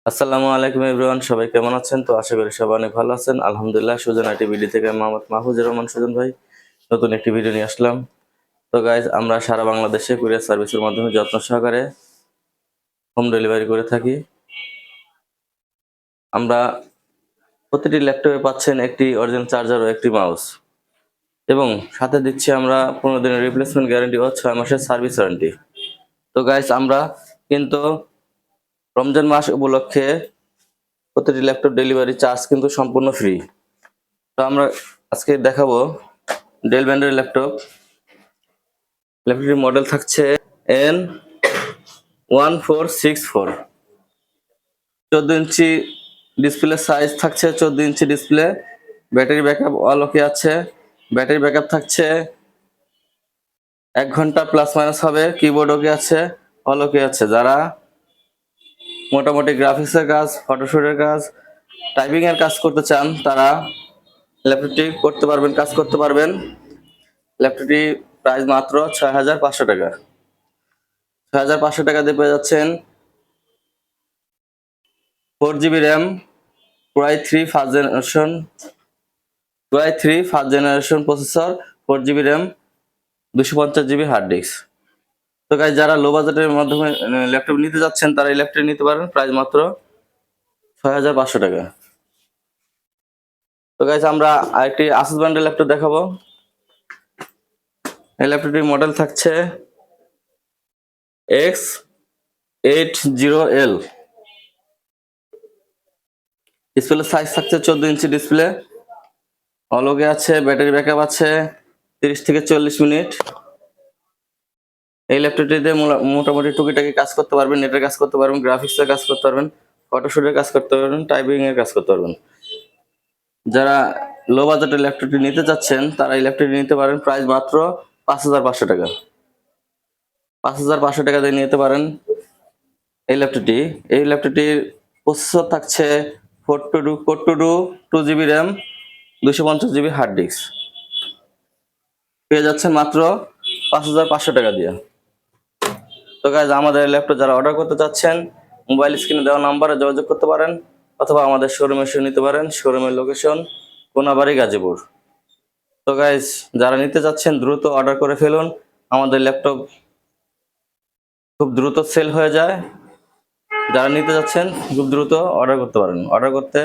আসসালামু আলাইকুম এভরিওয়ান, সবাই কেমন আছেন? তো আশা করি সবাই অনেক ভালো আছেন। আলহামদুলিল্লাহ। সুজন টিভি থেকে মোহাম্মদ মাহফুজুর রহমান সুজন ভাই নতুন একটি ভিডিও নিয়ে আসলাম। তো গাইজ, আমরা সারা বাংলাদেশে কুরিয়ার সার্ভিসের মাধ্যমে যত্ন সহকারে হোম ডেলিভারি করে থাকি। আমরা প্রতিটি ল্যাপটপে পাচ্ছেন একটি অরিজিনাল চার্জার ও একটি মাউস, এবং সাথে দিচ্ছি আমরা 15 দিনের রিপ্লেসমেন্ট গ্যারান্টি ও 6 মাসের সার্ভিস ওয়ারেন্টি। তো গাইজ, আমরা কিন্তু রমজান মাস উপলক্ষে প্রতিটি ল্যাপটপ ডেলিভারি চার্জ কিন্তু সম্পূর্ণ ফ্রি। তো আমরা আজকে দেখাবো ডেল ব্র্যান্ডের ল্যাপটপটির মডেল থাকছে N1464। 14 ইঞ্চি ডিসপ্লে সাইজ থাকছে, 14 inch display. Battery backup all okay আছে। ব্যাটারি ব্যাকআপ থাকছে 1 ঘন্টা প্লাস মাইনাস হবে। কিবোর্ড ওকে আছে, অল ওকে আছে। যারা মোটামুটি গ্রাফিক্সের কাজ, ফটোশুটের কাজ, টাইপিং এর কাজ করতে চান, তারা ল্যাপটপটি কাজ করতে পারবেন। ল্যাপটপটি প্রাইস মাত্র 6500 টাকা। 6500 টাকা দিয়ে পেয়ে যাচ্ছেন 4GB RAM, Core i3 first generation processor, 4GB RAM, 250GB hard disk. তো গাইজ, যারা লো বাজেটের মাধ্যমে ল্যাপটপ নিতে যাচ্ছেন, তারা এই ল্যাপটপ নিতে পারেন প্রাইস মাত্র 6500 টাকা। তো গাইজ, আমরা আরেকটি আসুস ব্র্যান্ডের ল্যাপটপ দেখাবো। এই ল্যাপটপটির মডেল থাকছে X80L। ডিসপ্লে সাইজ থাকছে 14 ইঞ্চি ডিসপ্লে, অলগে আছে। ব্যাটারি ব্যাকআপ আছে 30 থেকে 40 মিনিট। এই ল্যাপটপটিতে মোটামুটি টুকিটাকি কাজ করতে পারবেন, নেটের কাজ করতে পারবেন, গ্রাফিক্সের কাজ করতে পারবেন, ফটোশুটের কাজ করতে পারবেন, টাইপিং এর কাজ করতে পারবেন। যারা লো বাজেটের ল্যাপটপটি নিতে চাচ্ছেন, তারা এই ল্যাপটপটি নিতে পারেন প্রাইস মাত্র 5500 টাকা। 5500 টাকা দিয়ে নিতে পারেন এই ল্যাপটপটির প্রসেসর থাকছে 2GB RAM, 250GB hard disk. পেয়ে যাচ্ছেন মাত্র 5500 টাকা দিয়ে। তো গাইজ, আমাদের ল্যাপটপ যারা অর্ডার করতে চাচ্ছেন, মোবাইল স্ক্রিনে দেওয়া নাম্বারে যোগাযোগ করতে পারেন, অথবা আমাদের শোরুমে এসে নিতে পারেন। শোরুমের লোকেশন কোনাবাড়ি, গাজীপুর। তো গাইজ, যারা নিতে চাচ্ছেন দ্রুত অর্ডার করে ফেলুন। আমাদের ল্যাপটপ খুব দ্রুত সেল হয়ে যায়। যারা নিতে যাচ্ছেন খুব দ্রুত অর্ডার করতে পারেন। অর্ডার করতে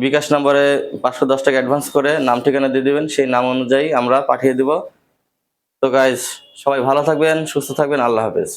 বিকাশ নম্বরে 510 টাকা অ্যাডভান্স করে নাম ঠিকানা দিয়ে দিবেন, সেই নাম অনুযায়ী আমরা পাঠিয়ে দিব। তো গাইজ, সবাই ভালো থাকবেন, সুস্থ থাকবেন। আল্লাহ হাফেজ।